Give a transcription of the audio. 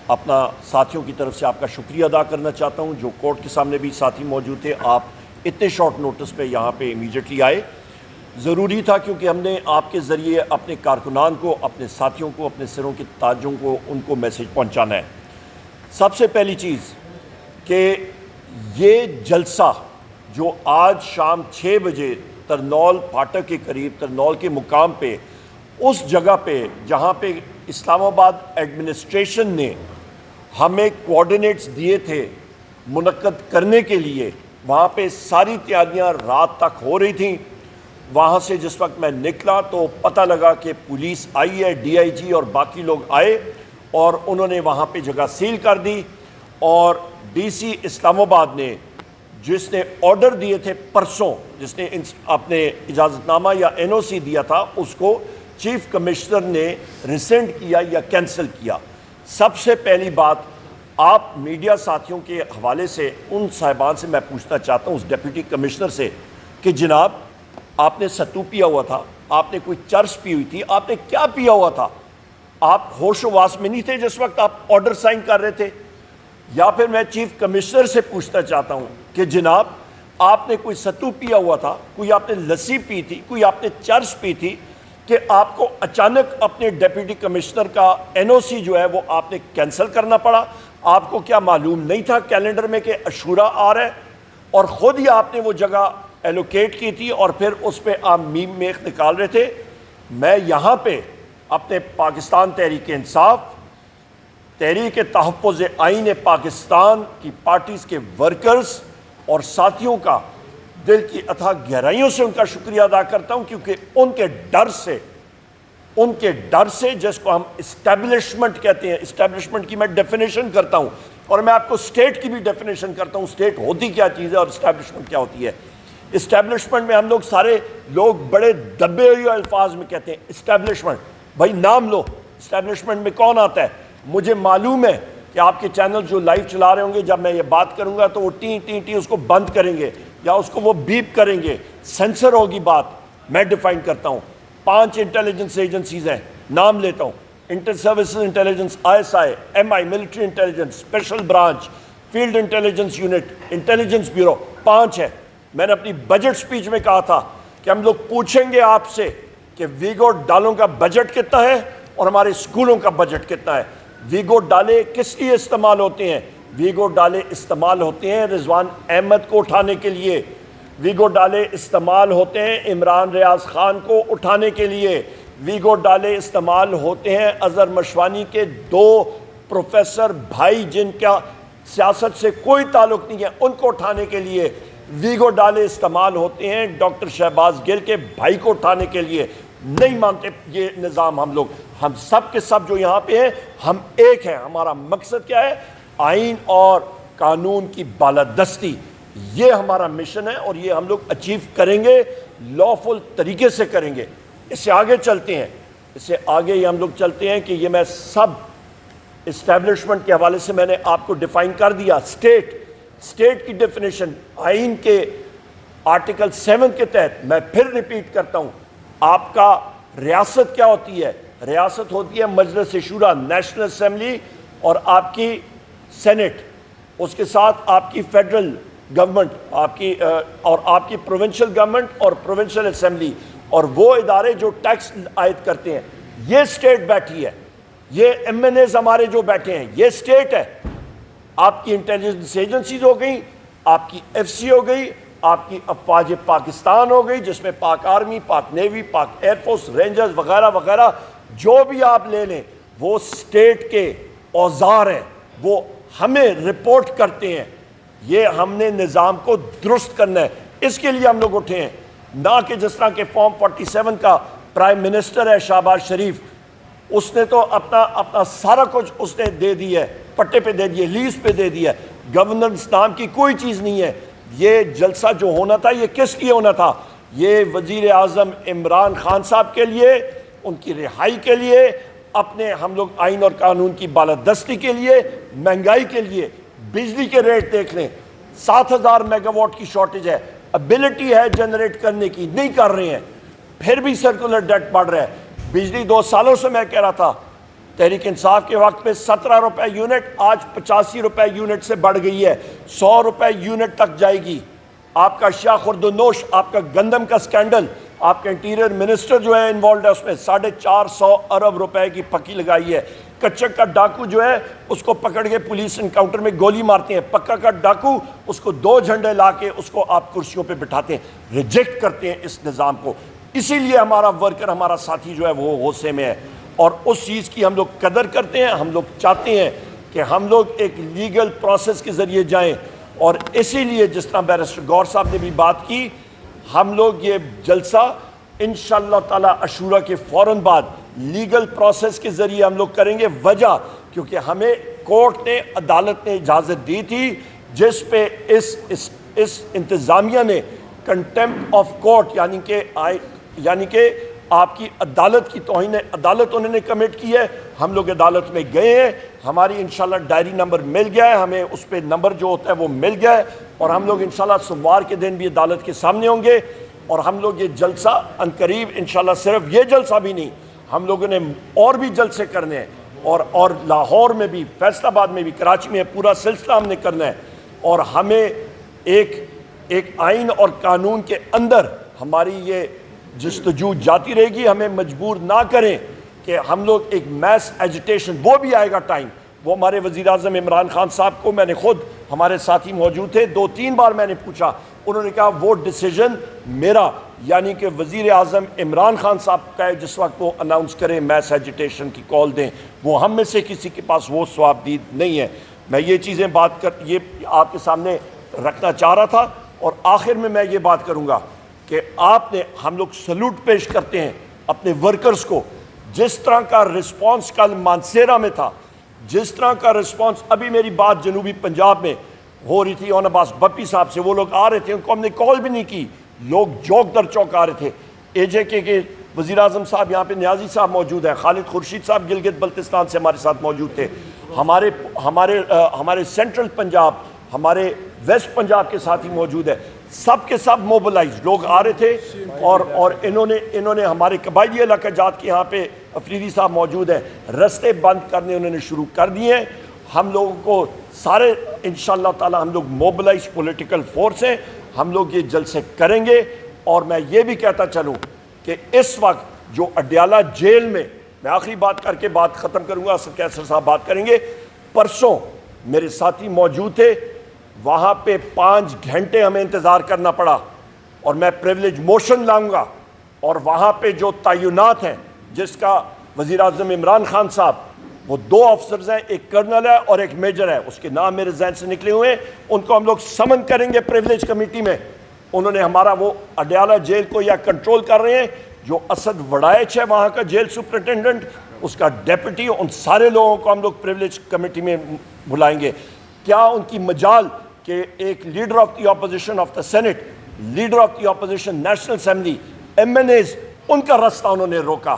اپنا ساتھیوں کی طرف سے آپ کا شکریہ ادا کرنا چاہتا ہوں جو کورٹ کے سامنے بھی ساتھی موجود تھے. آپ اتنے شارٹ نوٹس پہ یہاں پہ امیڈیٹلی آئے. ضروری تھا کیونکہ ہم نے آپ کے ذریعے اپنے کارکنان کو، اپنے ساتھیوں کو، اپنے سروں کے تاجوں کو، ان کو میسج پہنچانا ہے. سب سے پہلی چیز کہ یہ جلسہ جو آج شام 6 بجے ترنول پھاٹک کے قریب، ترنول کے مقام پہ، اس جگہ پہ جہاں پہ اسلام آباد ایڈمنسٹریشن نے ہمیں کوآرڈینیٹس دیے تھے منعقد کرنے کے لیے، وہاں پہ ساری تیاریاں رات تک ہو رہی تھیں. وہاں سے جس وقت میں نکلا تو پتہ لگا کہ پولیس آئی ہے، ڈی آئی جی اور باقی لوگ آئے اور انہوں نے وہاں پہ جگہ سیل کر دی. اور ڈی سی اسلام آباد نے، جس نے آرڈر دیے تھے پرسوں، جس نے اپنے اجازت نامہ یا این او سی دیا تھا، اس کو چیف کمشنر نے ریسنڈ کیا یا کینسل کیا. سب سے پہلی بات، آپ میڈیا ساتھیوں کے حوالے سے ان صاحبان سے میں پوچھنا چاہتا ہوں، اس ڈیپٹی کمشنر سے، کہ جناب آپ نے ستو پیا ہوا تھا، آپ نے کوئی چرس پی ہوئی تھی، آپ نے کیا پیا ہوا تھا؟ آپ ہوش و واس میں نہیں تھے جس وقت آپ آرڈر سائن کر رہے تھے؟ یا پھر میں چیف کمشنر سے پوچھنا چاہتا ہوں کہ جناب آپ نے کوئی ستو پیا ہوا تھا، کوئی آپ نے لسی پی تھی، کوئی آپ نے چرس پی تھی کہ آپ کو اچانک اپنے ڈیپٹی کمشنر کا این او سی جو ہے وہ آپ نے کینسل کرنا پڑا؟ آپ کو کیا معلوم نہیں تھا کیلنڈر میں کہ عاشورہ آ رہا ہے؟ اور خود ہی آپ نے وہ جگہ ایلوکیٹ کی تھی اور پھر اس پہ آپ میم میخ نکال رہے تھے. میں یہاں پہ اپنے پاکستان تحریک انصاف، تحریک تحفظ آئین پاکستان کی پارٹیز کے ورکرز اور ساتھیوں کا دل کی اتھا گہرائیوں سے ان کا شکریہ ادا کرتا ہوں، کیونکہ ان کے ڈر سے جس کو ہم اسٹیبلشمنٹ کہتے ہیں، اسٹیبلشمنٹ کی میں ڈیفینیشن کرتا ہوں اور میں آپ کو اسٹیٹ کی بھی ڈیفینیشن کرتا ہوں. اسٹیٹ ہوتی کیا چیز ہے اور اسٹیبلشمنٹ کیا ہوتی ہے؟ اسٹیبلشمنٹ میں ہم لوگ سارے لوگ بڑے دبے ہوئے الفاظ میں کہتے ہیں اسٹیبلشمنٹ. بھائی نام لو، اسٹیبلشمنٹ میں کون آتا ہے؟ مجھے معلوم ہے کہ آپ کے چینل جو لائیو چلا رہے ہوں گے، جب میں یہ بات کروں گا تو وہ ٹی ٹی ٹی اس کو بند کریں گے یا اس کو وہ بیپ کریں گے، سینسر ہوگی بات. میں ڈیفائن کرتا ہوں. 5 انٹیلیجنس ایجنسیز ہیں، نام لیتا ہوں: inter services intelligence, I S I, M I, military intelligence, special branch, field intelligence unit, intelligence bureau. 5 ہے. میں نے اپنی بجٹ سپیچ میں کہا تھا کہ ہم لوگ پوچھیں گے آپ سے کہ ویگو ڈالوں کا بجٹ کتنا ہے اور ہمارے اسکولوں کا بجٹ کتنا ہے. ویگو ڈالے کس لیے استعمال ہوتے ہیں؟ ویگو ڈالے استعمال ہوتے ہیں رضوان احمد کو اٹھانے کے لیے، ویگو ڈالے استعمال ہوتے ہیں عمران ریاض خان کو اٹھانے کے لیے، ویگو ڈالے استعمال ہوتے ہیں اظہر مشوانی کے 2 پروفیسر بھائی جن کا سیاست سے کوئی تعلق نہیں ہے، ان کو اٹھانے کے لیے. ویگو ڈالے استعمال ہوتے ہیں ڈاکٹر شہباز گل کے بھائی کو اٹھانے کے لیے. نہیں مانتے یہ نظام. ہم سب کے سب جو یہاں پہ ہیں، ہم ایک ہیں. ہمارا مقصد کیا ہے؟ آئین اور قانون کی بالادستی. یہ ہمارا مشن ہے اور یہ ہم لوگ اچیو کریں گے، لافل طریقے سے کریں گے. اس سے آگے چلتے ہیں کہ یہ میں سب اسٹیبلشمنٹ کے حوالے سے میں نے آپ کو ڈیفائن کر دیا. اسٹیٹ کی ڈیفینیشن آئین کے آرٹیکل 7 کے تحت میں پھر ریپیٹ کرتا ہوں. آپ کا ریاست کیا ہوتی ہے؟ ریاست ہوتی ہے مجلس شورا، نیشنل اسمبلی اور آپ کی سینٹ، اس کے ساتھ آپ کی فیڈرل گورنمنٹ، آپ کی پروونشل گورنمنٹ اور پروونشل اسمبلی، اور وہ ادارے جو ٹیکس عائد کرتے ہیں. یہ اسٹیٹ بیٹھی ہے. یہ ایم این ایز ہمارے جو بیٹھے ہیں، یہ اسٹیٹ ہے. آپ کی انٹیلیجنس ایجنسیز ہو گئی، آپ کی ایف سی ہو گئی، آپ کی افواج پاکستان ہو گئی جس میں پاک آرمی، پاک نیوی، پاک ایئر فورس، رینجرز وغیرہ وغیرہ، جو بھی آپ لے لیں وہ اسٹیٹ کے اوزار ہیں. وہ ہمیں رپورٹ کرتے ہیں. یہ ہم نے نظام کو درست کرنا ہے. اس کے لیے ہم لوگ اٹھے ہیں. نہ کہ جس طرح کے فارم 47 کا پرائم منسٹر ہے شہباز شریف، اس نے تو اپنا سارا کچھ اس نے دے دی ہے، پٹے پہ دے دیے، لیز پہ دے دیا. گورننس نام کی کوئی چیز نہیں ہے. یہ جلسہ جو ہونا تھا یہ کس لیے ہونا تھا؟ یہ وزیر اعظم عمران خان صاحب کے لیے، ان کی رہائی کے لیے، اپنے ہم لوگ آئین اور قانون کی بالادستی کے لیے، مہنگائی کے لیے. بجلی کے ریٹ دیکھ لیں، 7000 میگا واٹ کی شارٹیج ہے. ابیلٹی ہے جنریٹ کرنے کی، نہیں کر رہے ہیں. پھر بھی سرکولر ڈیٹ بڑھ رہا ہے. بجلی 2 سالوں سے میں کہہ رہا تھا تحریک انصاف کے وقت پہ 17 روپے یونٹ، آج 85 روپے یونٹ سے بڑھ گئی ہے، 100 روپے یونٹ تک جائے گی۔ آپ کا شاہ خورد و نوش، آپ کا گندم کا سکینڈل، آپ کا انٹیریئر منسٹر جو ہے انوالوڈ ہے اس میں 450 ارب روپے کی پکی لگائی ہے۔ کچک کا ڈاکو جو ہے اس کو پکڑ کے پولیس انکاؤنٹر میں گولی مارتے ہیں، پکا کا ڈاکو اس کو 2 جھنڈے لا کے اس کو آپ کرسیوں پہ بٹھاتے ہیں، ریجیکٹ کرتے ہیں اس نظام کو۔ اسی لیے ہمارا ورکر، ہمارا ساتھی جو ہے وہ غصے میں ہے، اور اس چیز کی ہم لوگ قدر کرتے ہیں۔ ہم لوگ چاہتے ہیں کہ ہم لوگ ایک لیگل پروسیس کے ذریعے جائیں، اور اسی لیے جس طرح بیرسٹر گور صاحب نے بھی بات کی، ہم لوگ یہ جلسہ انشاءاللہ تعالی عاشورہ کے فوراً بعد لیگل پروسیس کے ذریعے ہم لوگ کریں گے۔ وجہ کیونکہ ہمیں کورٹ نے، عدالت نے اجازت دی تھی، جس پہ اس انتظامیہ نے کنٹیمپٹ آف کورٹ یعنی کہ آپ کی عدالت کی توہین عدالت انہوں نے کمٹ کی ہے۔ ہم لوگ عدالت میں گئے ہیں، ہماری انشاءاللہ ڈائری نمبر مل گیا ہے، ہمیں اس پہ نمبر جو ہوتا ہے وہ مل گیا ہے، اور ہم لوگ انشاءاللہ سوموار کے دن بھی عدالت کے سامنے ہوں گے، اور ہم لوگ یہ جلسہ عنقریب انشاءاللہ، صرف یہ جلسہ بھی نہیں، ہم لوگوں نے اور بھی جلسے کرنے ہیں، اور لاہور میں بھی، فیصل آباد میں بھی، کراچی میں پورا سلسلہ ہم نے کرنا ہے، اور ہمیں ایک آئین اور قانون کے اندر ہماری یہ جستجو جاتی رہے گی۔ ہمیں مجبور نہ کریں کہ ہم لوگ ایک میس ایجیٹیشن، وہ بھی آئے گا ٹائم۔ وہ ہمارے وزیر اعظم عمران خان صاحب کو، میں نے خود، ہمارے ساتھی موجود تھے، 2-3 بار میں نے پوچھا، انہوں نے کہا وہ ڈیسیجن میرا، یعنی کہ وزیر اعظم عمران خان صاحب کا ہے، جس وقت وہ اناؤنس کریں میس ایجیٹیشن کی کال دیں، وہ ہم میں سے کسی کے پاس وہ ثوابدید نہیں ہے۔ میں یہ چیزیں یہ آپ کے سامنے رکھنا چاہ رہا تھا، اور آخر میں یہ بات کروں گا کہ ہم لوگ سلوٹ پیش کرتے ہیں اپنے ورکرز کو۔ جس طرح کا رسپانس کل مانسیرا میں تھا، جس طرح کا رسپانس، ابھی میری بات جنوبی پنجاب میں ہو رہی تھی اون عباس بپی صاحب سے، وہ لوگ آ رہے تھے، ان کو ہم نے کال بھی نہیں کی، لوگ چوک در چوک آ رہے تھے۔ اے جے کے وزیر اعظم صاحب یہاں پہ نیازی صاحب موجود ہیں، خالد خورشید صاحب گلگت بلتستان سے ہمارے ساتھ موجود تھے، ہمارے سینٹرل پنجاب، ہمارے ویسٹ پنجاب کے ساتھی موجود ہیں، سب کے سب موبلائز لوگ آ رہے تھے، اور انہوں نے ہمارے قبائلی علاقہ جات کے یہاں پہ افریدی صاحب موجود ہیں، رستے بند کرنے انہوں نے شروع کر دیے ہیں۔ ہم لوگوں کو سارے انشاءاللہ تعالی ہم لوگ موبلائز پولیٹیکل فورس ہیں، ہم لوگ یہ جلسے کریں گے۔ اور میں یہ بھی کہتا چلوں کہ اس وقت جو اڈیالہ جیل میں آخری بات کر کے بات ختم کروں گا، اسد کیسر صاحب بات کریں گے، پرسوں میرے ساتھی موجود تھے، وہاں پہ 5 گھنٹے ہمیں انتظار کرنا پڑا، اور میں پریولیج موشن لاؤں گا، اور وہاں پہ جو تعینات ہیں، جس کا وزیر اعظم عمران خان صاحب، وہ 2 افسرز ہیں، ایک کرنل ہے اور ایک میجر ہے، اس کے نام میرے ذہن سے نکلے ہوئے ہیں، ان کو ہم لوگ سمن کریں گے پریولیج کمیٹی میں۔ انہوں نے ہمارا وہ اڈیالہ جیل کو یا کنٹرول کر رہے ہیں، جو اسد وڑائچ ہے وہاں کا جیل سپرنٹینڈنٹ، اس کا ڈیپٹی، ان سارے لوگوں کو ہم لوگ پریولیج کمیٹی میں بلائیں گے۔ کیا ان کی مجال کہ ایک leader of the opposition of the senate, leader of the opposition national assembly, MNAs, ان کا راستہ انہوں نے روکا۔